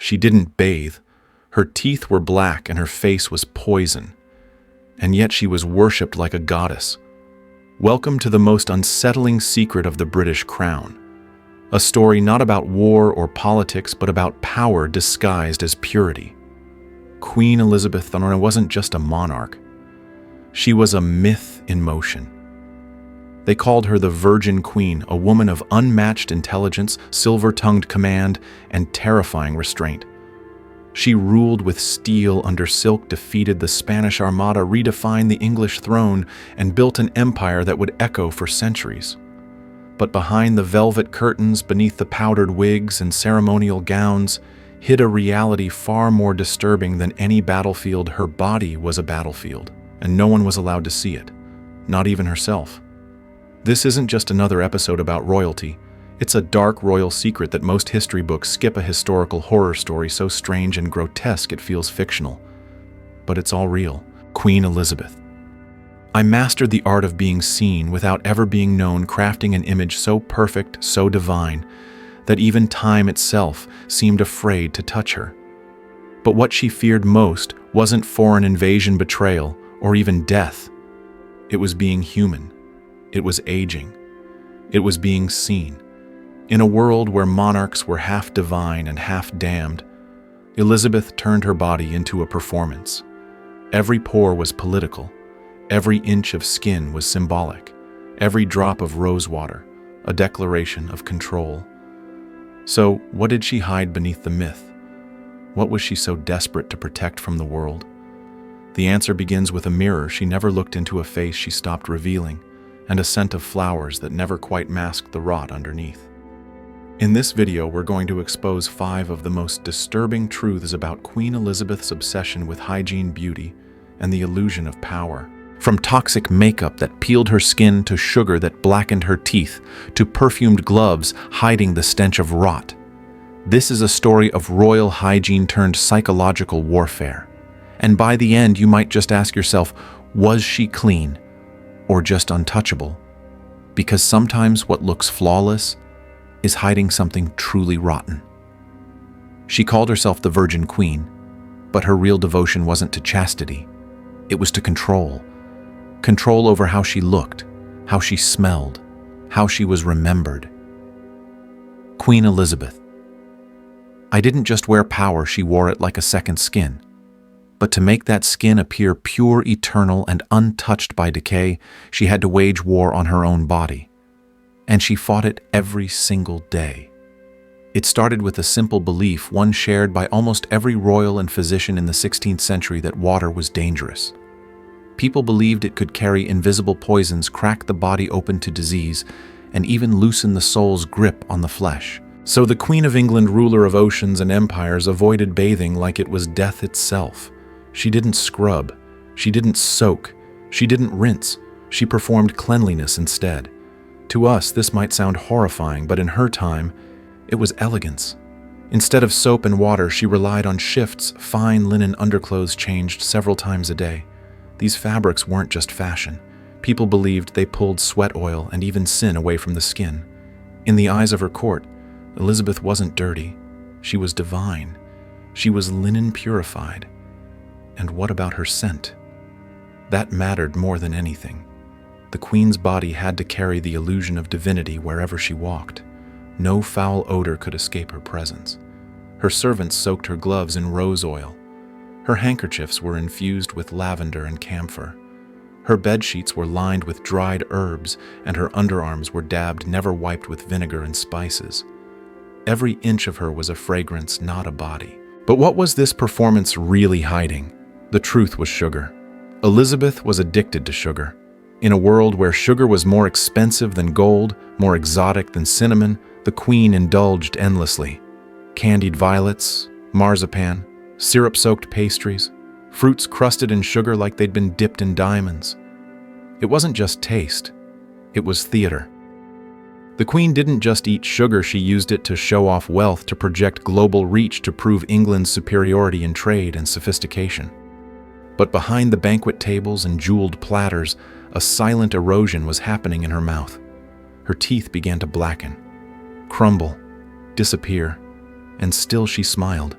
She didn't bathe. Her teeth were black and her face was poison. And yet she was worshipped like a goddess. Welcome to the most unsettling secret of the British crown. A story not about war or politics, but about power disguised as purity. Queen Elizabeth I wasn't just a monarch. She was a myth in motion. They called her the Virgin Queen, a woman of unmatched intelligence, silver-tongued command, and terrifying restraint. She ruled with steel under silk, defeated the Spanish Armada, redefined the English throne, and built an empire that would echo for centuries. But behind the velvet curtains, beneath the powdered wigs and ceremonial gowns, hid a reality far more disturbing than any battlefield. Her body was a battlefield, and no one was allowed to see it, not even herself. This isn't just another episode about royalty. It's a dark royal secret that most history books skip, a historical horror story so strange and grotesque it feels fictional. But it's all real. Queen Elizabeth. I mastered the art of being seen without ever being known, crafting an image so perfect, so divine, that even time itself seemed afraid to touch her. But what she feared most wasn't foreign invasion, betrayal, or even death. It was being human. It was aging. It was being seen. In a world where monarchs were half divine and half damned, Elizabeth turned her body into a performance. Every pore was political. Every inch of skin was symbolic. Every drop of rosewater, a declaration of control. So, what did she hide beneath the myth? What was she so desperate to protect from the world? The answer begins with a mirror she never looked into, a face she stopped revealing, and a scent of flowers that never quite masked the rot underneath. In this video, we're going to expose 5 of the most disturbing truths about Queen Elizabeth's obsession with hygiene, beauty, and the illusion of power. From toxic makeup that peeled her skin, to sugar that blackened her teeth, to perfumed gloves hiding the stench of rot. This is a story of royal hygiene turned psychological warfare. And by the end, you might just ask yourself, was she clean or just untouchable? Because sometimes what looks flawless is hiding something truly rotten. She called herself the Virgin Queen, but her real devotion wasn't to chastity. It was to control. Control over how she looked, how she smelled, how she was remembered. Queen Elizabeth. I didn't just wear power, she wore it like a second skin. But to make that skin appear pure, eternal, and untouched by decay, she had to wage war on her own body. And she fought it every single day. It started with a simple belief, one shared by almost every royal and physician in the 16th century, that water was dangerous. People believed it could carry invisible poisons, crack the body open to disease, and even loosen the soul's grip on the flesh. So the Queen of England, ruler of oceans and empires, avoided bathing like it was death itself. She didn't scrub, she didn't soak, she didn't rinse, she performed cleanliness instead. To us, this might sound horrifying, but in her time, it was elegance. Instead of soap and water, she relied on shifts, fine linen underclothes changed several times a day. These fabrics weren't just fashion. People believed they pulled sweat oil and even sin away from the skin. In the eyes of her court, Elizabeth wasn't dirty. She was divine. She was linen purified. And what about her scent? That mattered more than anything. The Queen's body had to carry the illusion of divinity wherever she walked. No foul odor could escape her presence. Her servants soaked her gloves in rose oil. Her handkerchiefs were infused with lavender and camphor. Her bed sheets were lined with dried herbs, and her underarms were dabbed, never wiped, with vinegar and spices. Every inch of her was a fragrance, not a body. But what was this performance really hiding? The truth was sugar. Elizabeth was addicted to sugar. In a world where sugar was more expensive than gold, more exotic than cinnamon, the Queen indulged endlessly. Candied violets, marzipan, syrup-soaked pastries, fruits crusted in sugar like they'd been dipped in diamonds. It wasn't just taste, it was theater. The Queen didn't just eat sugar, she used it to show off wealth, to project global reach, to prove England's superiority in trade and sophistication. But behind the banquet tables and jeweled platters, a silent erosion was happening in her mouth. Her teeth began to blacken, crumble, disappear, and still she smiled.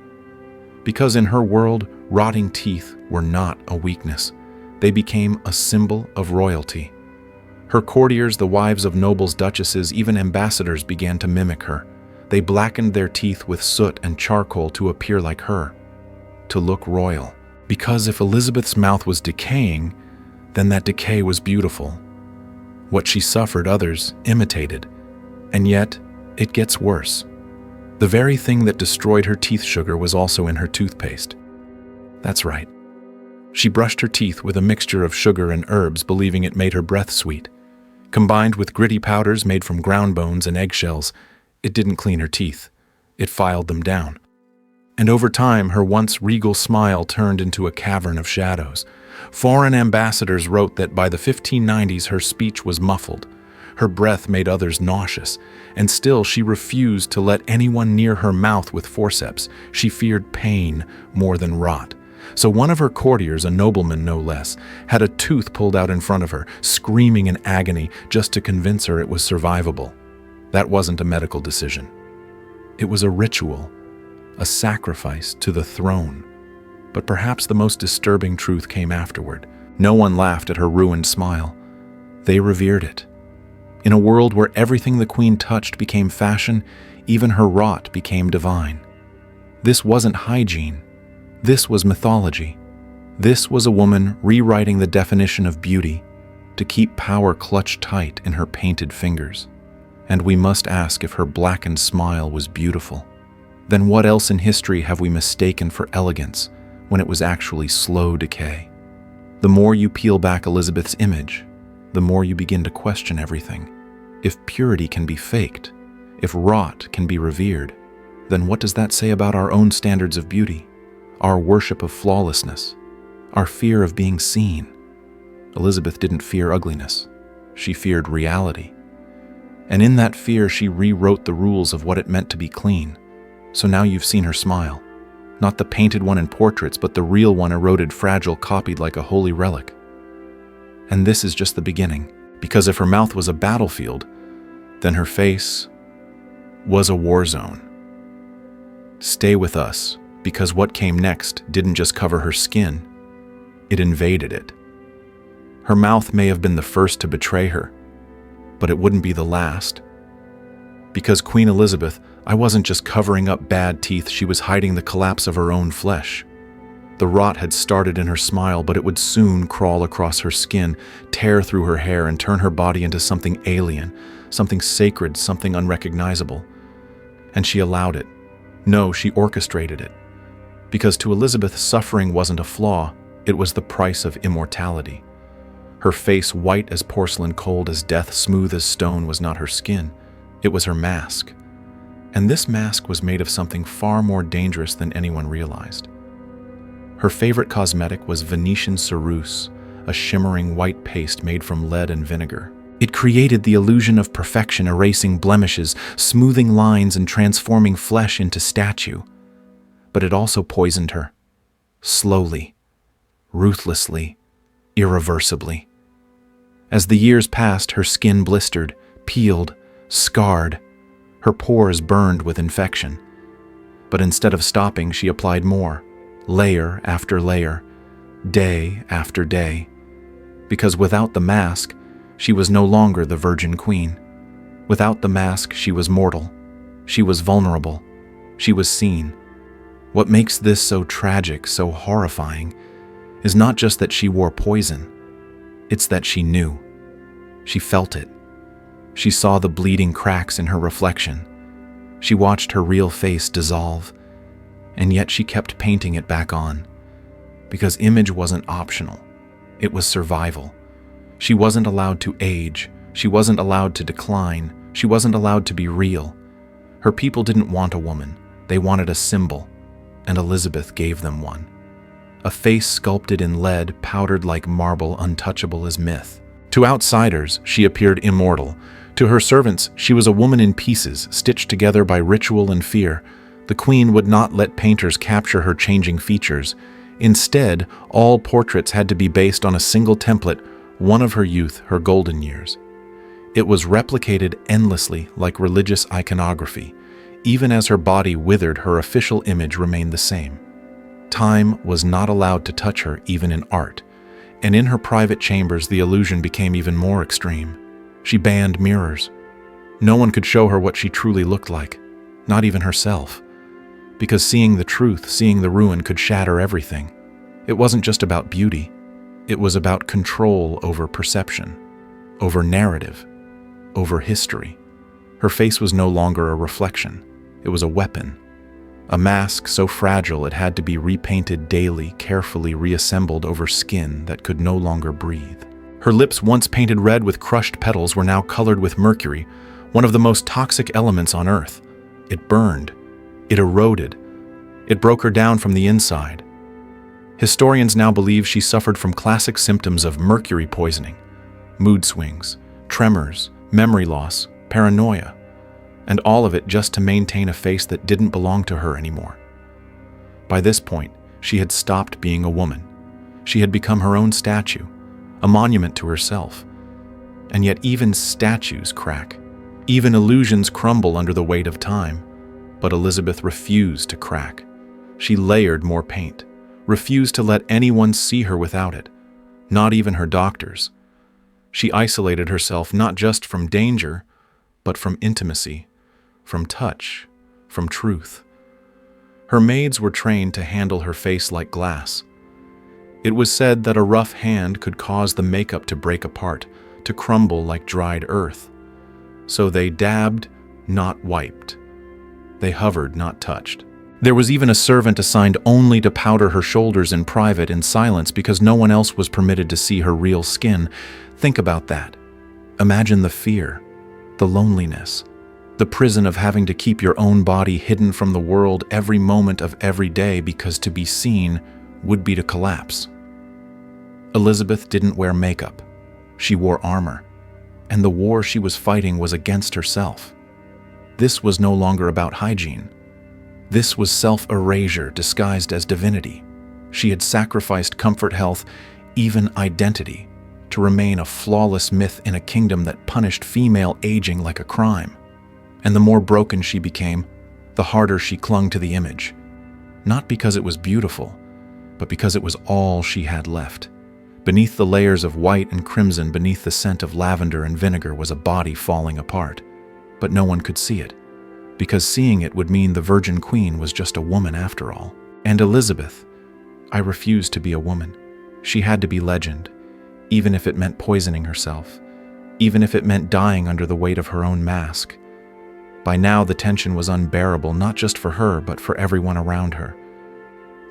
Because in her world, rotting teeth were not a weakness. They became a symbol of royalty. Her courtiers, the wives of nobles, duchesses, even ambassadors began to mimic her. They blackened their teeth with soot and charcoal to appear like her, to look royal. Because if Elizabeth's mouth was decaying, then that decay was beautiful. What she suffered, others imitated. And yet, it gets worse. The very thing that destroyed her teeth sugar was also in her toothpaste. That's right. She brushed her teeth with a mixture of sugar and herbs, believing it made her breath sweet. Combined with gritty powders made from ground bones and eggshells, it didn't clean her teeth. It filed them down. And over time, her once regal smile turned into a cavern of shadows. Foreign ambassadors wrote that by the 1590s her speech was muffled. Her breath made others nauseous, and still she refused to let anyone near her mouth with forceps. She feared pain more than rot. So one of her courtiers, a nobleman no less, had a tooth pulled out in front of her, screaming in agony just to convince her it was survivable. That wasn't a medical decision. It was a ritual, a sacrifice to the throne. But perhaps the most disturbing truth came afterward. No one laughed at her ruined smile. They revered it. In a world where everything the queen touched became fashion, even her rot became divine. This wasn't hygiene. This was mythology. This was a woman rewriting the definition of beauty to keep power clutched tight in her painted fingers. And we must ask if her blackened smile was beautiful. Then what else in history have we mistaken for elegance when it was actually slow decay? The more you peel back Elizabeth's image, the more you begin to question everything. If purity can be faked, if rot can be revered, then what does that say about our own standards of beauty, our worship of flawlessness, our fear of being seen? Elizabeth didn't fear ugliness. She feared reality. And in that fear, she rewrote the rules of what it meant to be clean. So now you've seen her smile. Not the painted one in portraits, but the real one, eroded, fragile, copied like a holy relic. And this is just the beginning, because if her mouth was a battlefield, then her face was a war zone. Stay with us, because what came next didn't just cover her skin, it invaded it. Her mouth may have been the first to betray her, but it wouldn't be the last. Because Queen Elizabeth, I wasn't just covering up bad teeth, she was hiding the collapse of her own flesh. The rot had started in her smile, but it would soon crawl across her skin, tear through her hair, and turn her body into something alien, something sacred, something unrecognizable. And she allowed it. No, she orchestrated it. Because to Elizabeth, suffering wasn't a flaw, it was the price of immortality. Her face, white as porcelain, cold as death, smooth as stone, was not her skin. It was her mask. And this mask was made of something far more dangerous than anyone realized. Her favorite cosmetic was Venetian ceruse, a shimmering white paste made from lead and vinegar. It created the illusion of perfection, erasing blemishes, smoothing lines, and transforming flesh into statue. But it also poisoned her. Slowly, ruthlessly, irreversibly. As the years passed, her skin blistered, peeled, scarred. Her pores burned with infection. But instead of stopping, she applied more, layer after layer, day after day. Because without the mask, she was no longer the Virgin Queen. Without the mask, she was mortal. She was vulnerable. She was seen. What makes this so tragic, so horrifying, is not just that she wore poison. It's that she knew. She felt it. She saw the bleeding cracks in her reflection. She watched her real face dissolve, and yet she kept painting it back on. Because image wasn't optional. It was survival. She wasn't allowed to age. She wasn't allowed to decline. She wasn't allowed to be real. Her people didn't want a woman. They wanted a symbol, and Elizabeth gave them one. A face sculpted in lead, powdered like marble, untouchable as myth. To outsiders, she appeared immortal. To her servants, she was a woman in pieces, stitched together by ritual and fear. The queen would not let painters capture her changing features. Instead, all portraits had to be based on a single template, one of her youth, her golden years. It was replicated endlessly like religious iconography. Even as her body withered, her official image remained the same. Time was not allowed to touch her even in art, and in her private chambers the illusion became even more extreme. She banned mirrors. No one could show her what she truly looked like, not even herself. Because seeing the truth, seeing the ruin could shatter everything. It wasn't just about beauty. It was about control over perception, over narrative, over history. Her face was no longer a reflection. It was a weapon. A mask so fragile it had to be repainted daily, carefully reassembled over skin that could no longer breathe. Her lips, once painted red with crushed petals, were now colored with mercury, one of the most toxic elements on Earth. It burned. It eroded. It broke her down from the inside. Historians now believe she suffered from classic symptoms of mercury poisoning, mood swings, tremors, memory loss, paranoia, and all of it just to maintain a face that didn't belong to her anymore. By this point, she had stopped being a woman. She had become her own statue, a monument to herself. And yet even statues crack. Even illusions crumble under the weight of time. But Elizabeth refused to crack. She layered more paint, refused to let anyone see her without it, not even her doctors. She isolated herself not just from danger, but from intimacy, from touch, from truth. Her maids were trained to handle her face like glass. It was said that a rough hand could cause the makeup to break apart, to crumble like dried earth. So they dabbed, not wiped. They hovered, not touched. There was even a servant assigned only to powder her shoulders in private, in silence, because no one else was permitted to see her real skin. Think about that. Imagine the fear, the loneliness, the prison of having to keep your own body hidden from the world every moment of every day, because to be seen would be to collapse. Elizabeth didn't wear makeup. She wore armor, and the war she was fighting was against herself. This was no longer about hygiene. This was self-erasure disguised as divinity. She had sacrificed comfort, health, even identity, to remain a flawless myth in a kingdom that punished female aging like a crime. And the more broken she became, the harder she clung to the image. Not because it was beautiful, but because it was all she had left. Beneath the layers of white and crimson, beneath the scent of lavender and vinegar, was a body falling apart. But no one could see it, because seeing it would mean the Virgin Queen was just a woman after all. And Elizabeth, I refused to be a woman. She had to be legend, even if it meant poisoning herself, even if it meant dying under the weight of her own mask. By now the tension was unbearable, not just for her, but for everyone around her.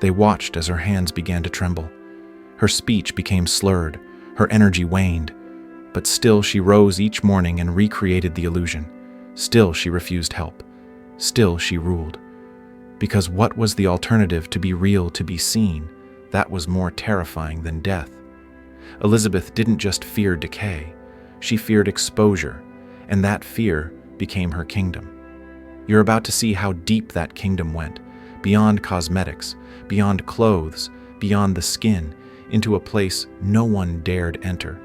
They watched as her hands began to tremble. Her speech became slurred, her energy waned, but still she rose each morning and recreated the illusion. Still she refused help. Still she ruled. Because what was the alternative? To be real, to be seen, that was more terrifying than death. Elizabeth didn't just fear decay, she feared exposure, and that fear became her kingdom. You're about to see how deep that kingdom went, beyond cosmetics, beyond clothes, beyond the skin, into a place no one dared enter,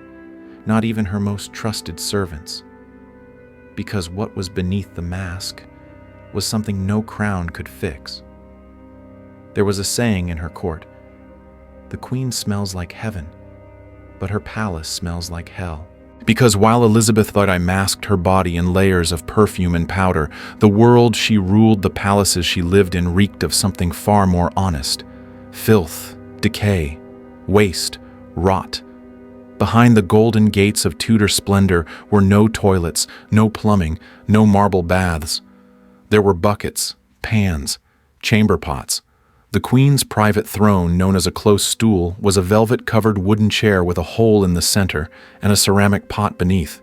not even her most trusted servants. Because what was beneath the mask was something no crown could fix. There was a saying in her court, "The queen smells like heaven, but her palace smells like hell." Because while ElizabethI masked her body in layers of perfume and powder, the world she ruled, the palaces she lived in, reeked of something far more honest. Filth, decay, waste, rot. Behind the golden gates of Tudor splendor were no toilets, no plumbing, no marble baths. There were buckets, pans, chamber pots. The queen's private throne, known as a close stool, was a velvet-covered wooden chair with a hole in the center and a ceramic pot beneath.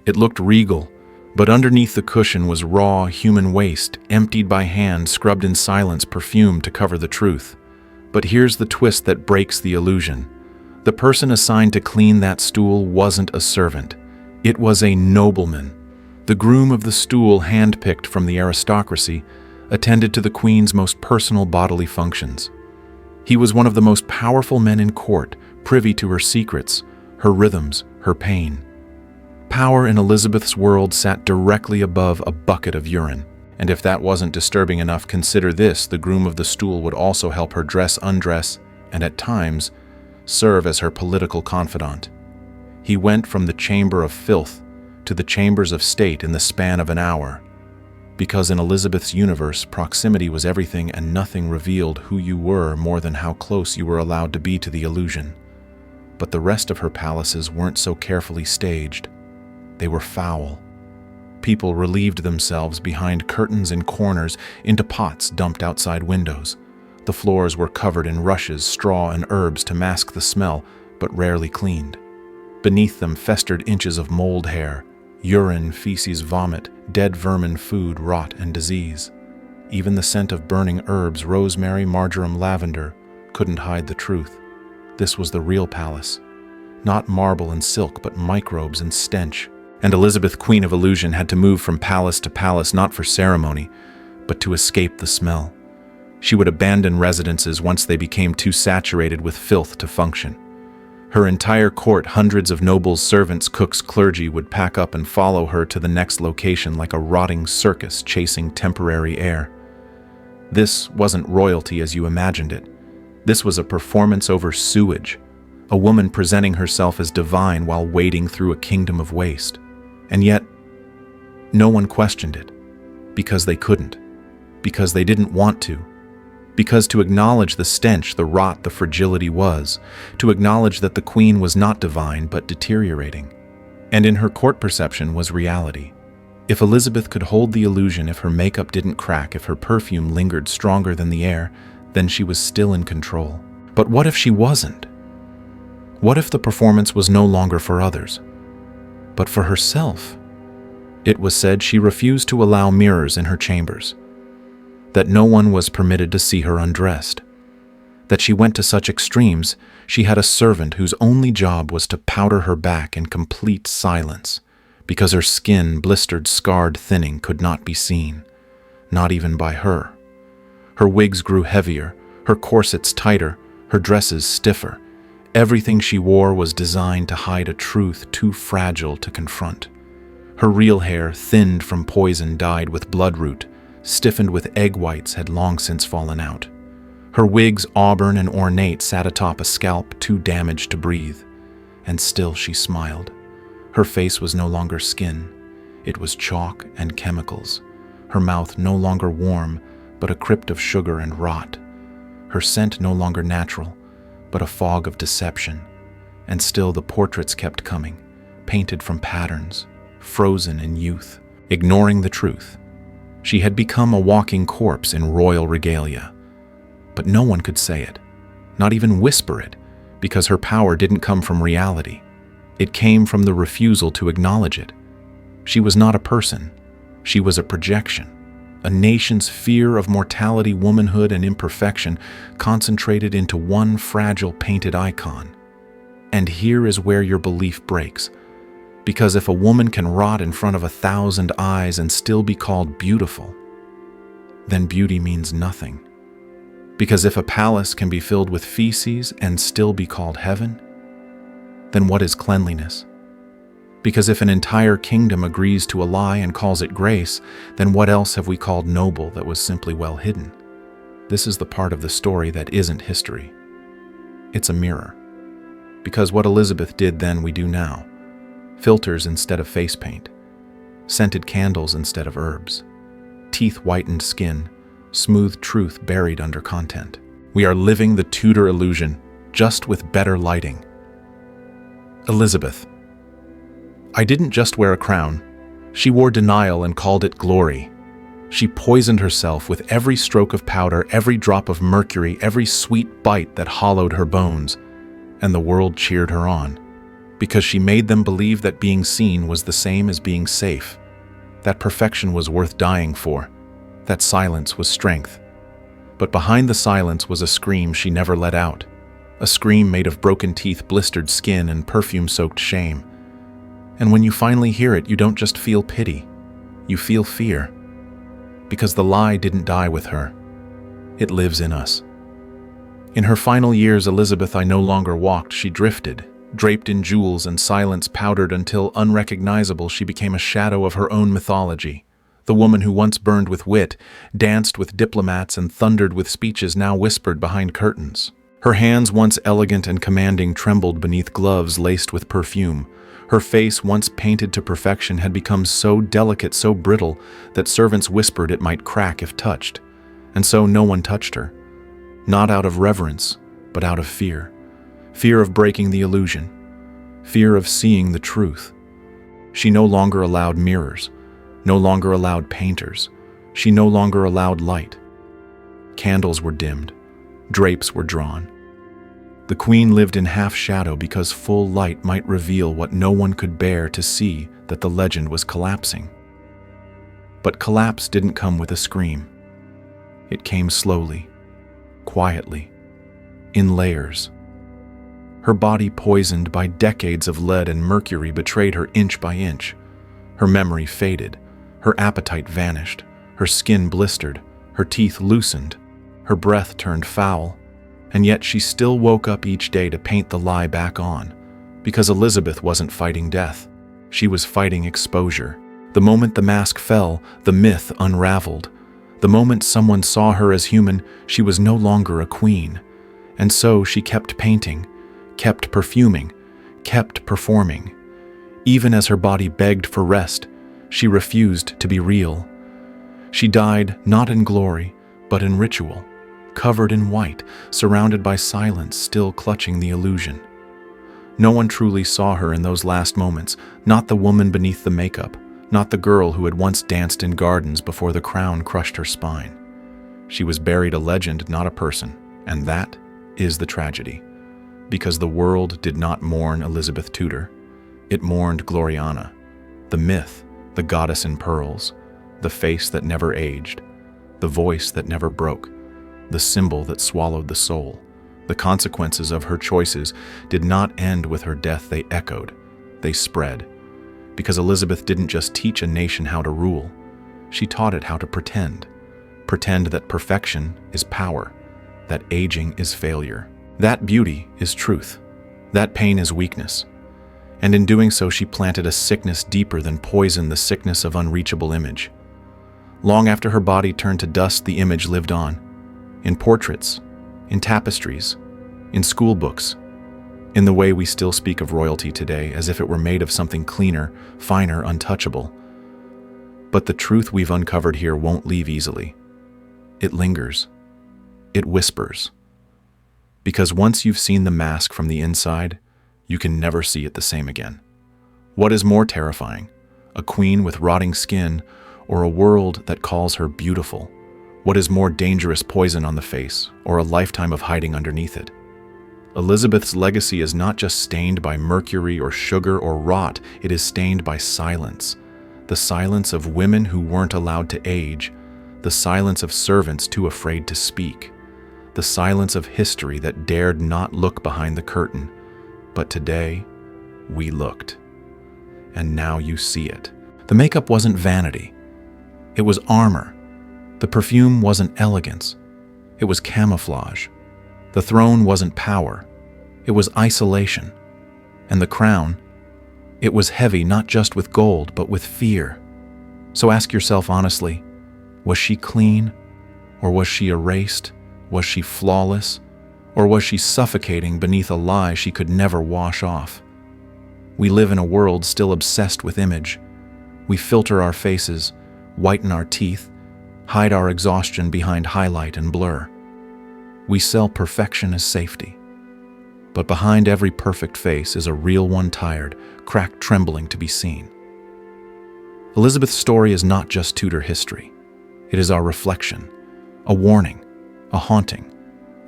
It looked regal, but underneath the cushion was raw human waste, emptied by hand, scrubbed in silence, perfumed to cover the truth. But here's the twist that breaks the illusion. The person assigned to clean that stool wasn't a servant. It was a nobleman. The groom of the stool, handpicked from the aristocracy, attended to the queen's most personal bodily functions. He was one of the most powerful men in court, privy to her secrets, her rhythms, her pain. Power in Elizabeth's world sat directly above a bucket of urine. And if that wasn't disturbing enough, consider this: the groom of the stool would also help her dress, undress, and at times serve as her political confidant. He went from the chamber of filth to the chambers of state in the span of an hour, because in Elizabeth's universe, proximity was everything, and nothing revealed who you were more than how close you were allowed to be to the illusion. But the rest of her palaces weren't so carefully staged. They were foul. People relieved themselves behind curtains in corners, into pots dumped outside windows. The floors were covered in rushes, straw, and herbs to mask the smell, but rarely cleaned. Beneath them festered inches of mold hair, urine, feces, vomit, dead vermin, food, rot, and disease. Even the scent of burning herbs, rosemary, marjoram, lavender, couldn't hide the truth. This was the real palace. Not marble and silk, but microbes and stench. And Elizabeth, Queen of Illusion, had to move from palace to palace, not for ceremony, but to escape the smell. She would abandon residences once they became too saturated with filth to function. Her entire court, hundreds of nobles, servants, cooks, clergy, would pack up and follow her to the next location like a rotting circus chasing temporary air. This wasn't royalty as you imagined it. This was a performance over sewage, a woman presenting herself as divine while wading through a kingdom of waste. And yet, no one questioned it, because they couldn't, because they didn't want to, because to acknowledge the stench, the rot, the fragility was, to acknowledge that the queen was not divine but deteriorating. And in her court perception was reality. If Elizabeth could hold the illusion, if her makeup didn't crack, if her perfume lingered stronger than the air, then she was still in control. But what if she wasn't? What if the performance was no longer for others, but for herself? It was said she refused to allow mirrors in her chambers, that no one was permitted to see her undressed, that she went to such extremes she had a servant whose only job was to powder her back in complete silence, because her skin, blistered, scarred, thinning, could not be seen, not even by her. Her wigs grew heavier, her corsets tighter, her dresses stiffer. Everything she wore was designed to hide a truth too fragile to confront. Her real hair, thinned from poison dyed with bloodroot, stiffened with egg whites, had long since fallen out. Her wigs, auburn and ornate, sat atop a scalp too damaged to breathe. And still she smiled. Her face was no longer skin. It was chalk and chemicals. Her mouth no longer warm, but a crypt of sugar and rot. Her scent no longer natural, but a fog of deception. And still the portraits kept coming, painted from patterns, frozen in youth, ignoring the truth. She had become a walking corpse in royal regalia. But no one could say it, not even whisper it, because her power didn't come from reality. It came from the refusal to acknowledge it. She was not a person. She was a projection. A nation's fear of mortality, womanhood, and imperfection concentrated into one fragile painted icon. And here is where your belief breaks. Because if a woman can rot in front of 1,000 eyes and still be called beautiful, then beauty means nothing. Because if a palace can be filled with feces and still be called heaven, then what is cleanliness? Because if an entire kingdom agrees to a lie and calls it grace, then what else have we called noble that was simply well hidden? This is the part of the story that isn't history. It's a mirror. Because what Elizabeth did then we do now. Filters instead of face paint. Scented candles instead of herbs. Teeth-whitened skin. Smooth truth buried under content. We are living the Tudor illusion, just with better lighting. Elizabeth. I didn't just wear a crown. She wore denial and called it glory. She poisoned herself with every stroke of powder, every drop of mercury, every sweet bite that hollowed her bones, and the world cheered her on, because she made them believe that being seen was the same as being safe, that perfection was worth dying for, that silence was strength. But behind the silence was a scream she never let out, a scream made of broken teeth, blistered skin, and perfume-soaked shame. And when you finally hear it, you don't just feel pity, you feel fear. Because the lie didn't die with her. It lives in us. In her final years, ElizabethI no longer walked, she drifted, draped in jewels and silence powdered until unrecognizable she became a shadow of her own mythology, The woman who once burned with wit, danced with diplomats, and thundered with speeches now whispered behind curtains. Her hands, once elegant and commanding, trembled beneath gloves laced with perfume. Her face, once painted to perfection, had become so delicate, so brittle, that servants whispered it might crack if touched. And so no one touched her. Not out of reverence, but out of fear. Fear of breaking the illusion. Fear of seeing the truth. She no longer allowed mirrors. No longer allowed painters. She no longer allowed light. Candles were dimmed. Drapes were drawn. The queen lived in half shadow because full light might reveal what no one could bear to see, that the legend was collapsing. But collapse didn't come with a scream. It came slowly, quietly, in layers. Her body, poisoned by decades of lead and mercury, betrayed her inch by inch. Her memory faded. Her appetite vanished. Her skin blistered. Her teeth loosened. Her breath turned foul. And yet she still woke up each day to paint the lie back on. Because Elizabeth wasn't fighting death. She was fighting exposure. The moment the mask fell, the myth unraveled. The moment someone saw her as human, she was no longer a queen. And so she kept painting, kept perfuming, kept performing. Even as her body begged for rest, she refused to be real. She died not in glory, but in ritual, covered in white, surrounded by silence, still clutching the illusion. No one truly saw her in those last moments, not the woman beneath the makeup, not the girl who had once danced in gardens before the crown crushed her spine. She was buried a legend, not a person, and that is the tragedy. Because the world did not mourn Elizabeth Tudor. It mourned Gloriana, the myth, the goddess in pearls, the face that never aged, the voice that never broke, the symbol that swallowed the soul. The consequences of her choices did not end with her death. They echoed, they spread. Because Elizabeth didn't just teach a nation how to rule, she taught it how to pretend. Pretend that perfection is power, that aging is failure, that beauty is truth, that pain is weakness. And in doing so, she planted a sickness deeper than poison, the sickness of unreachable image. Long after her body turned to dust, the image lived on. In portraits, in tapestries, in school books, in the way we still speak of royalty today as if it were made of something cleaner, finer, untouchable. But the truth we've uncovered here won't leave easily. It lingers. It whispers. Because once you've seen the mask from the inside, you can never see it the same again. What is more terrifying, a queen with rotting skin or a world that calls her beautiful? What is more dangerous, poison on the face or a lifetime of hiding underneath it? Elizabeth's legacy is not just stained by mercury or sugar or rot, it is stained by silence. The silence of women who weren't allowed to age, the silence of servants too afraid to speak, the silence of history that dared not look behind the curtain. But today, we looked. And now you see it. The makeup wasn't vanity. It was armor. The perfume wasn't elegance. It was camouflage. The throne wasn't power. It was isolation. And the crown, it was heavy not just with gold, but with fear. So ask yourself honestly, was she clean? Or was she erased? Was she flawless? Or was she suffocating beneath a lie she could never wash off? We live in a world still obsessed with image. We filter our faces, whiten our teeth, hide our exhaustion behind highlight and blur. We sell perfection as safety. But behind every perfect face is a real one, tired, cracked, trembling to be seen. Elizabeth's story is not just Tudor history. It is our reflection, a warning, a haunting,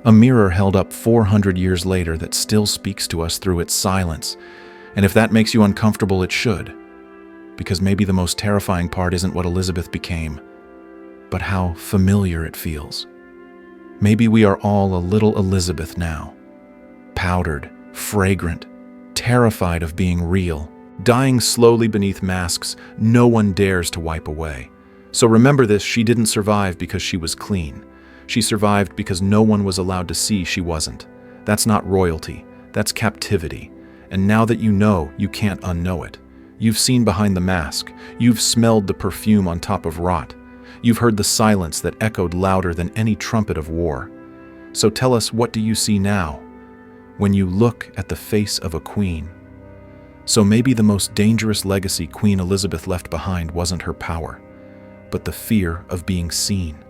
a mirror held up 400 years later that still speaks to us through its silence. And if that makes you uncomfortable, it should. Because maybe the most terrifying part isn't what Elizabeth became, but how familiar it feels. Maybe we are all a little Elizabeth now. Powdered, fragrant, terrified of being real, dying slowly beneath masks no one dares to wipe away. So remember this, she didn't survive because she was clean. She survived because no one was allowed to see she wasn't. That's not royalty, that's captivity. And now that you know, you can't unknow it. You've seen behind the mask. You've smelled the perfume on top of rot. You've heard the silence that echoed louder than any trumpet of war. So tell us, what do you see now when you look at the face of a queen? So maybe the most dangerous legacy Queen Elizabeth left behind wasn't her power, but the fear of being seen.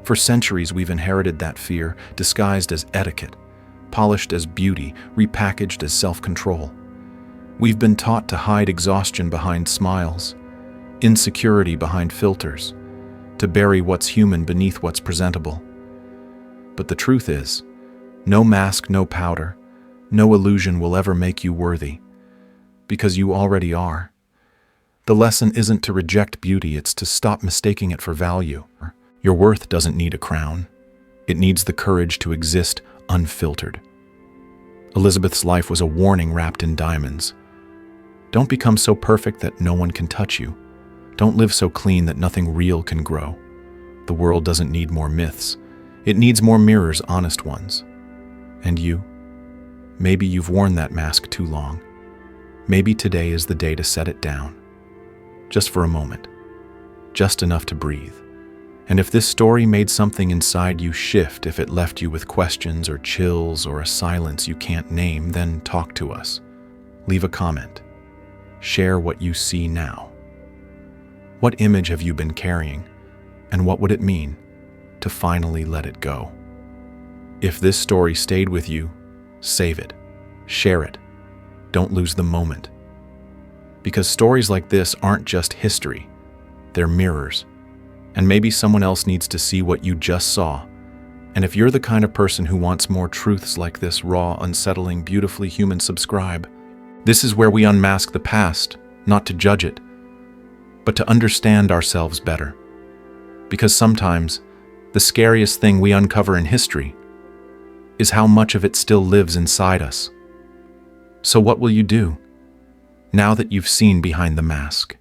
For centuries we've inherited that fear, disguised as etiquette, polished as beauty, repackaged as self-control. We've been taught to hide exhaustion behind smiles, insecurity behind filters, to bury what's human beneath what's presentable. But the truth is, no mask, no powder, no illusion will ever make you worthy, because you already are. The lesson isn't to reject beauty, it's to stop mistaking it for value. Your worth doesn't need a crown. It needs the courage to exist unfiltered. Elizabeth's life was a warning wrapped in diamonds. Don't become so perfect that no one can touch you. Don't live so clean that nothing real can grow. The world doesn't need more myths. It needs more mirrors, honest ones. And you? Maybe you've worn that mask too long. Maybe today is the day to set it down. Just for a moment. Just enough to breathe. And if this story made something inside you shift, if it left you with questions or chills or a silence you can't name, then talk to us. Leave a comment. Share what you see now. What image have you been carrying, and what would it mean to finally let it go? If this story stayed with you, save it. Share it. Don't lose the moment. Because stories like this aren't just history, they're mirrors. And maybe someone else needs to see what you just saw. And if you're the kind of person who wants more truths like this, raw, unsettling, beautifully human, subscribe. This is where we unmask the past, not to judge it, but to understand ourselves better. Because sometimes, the scariest thing we uncover in history is how much of it still lives inside us. So what will you do now that you've seen behind the mask?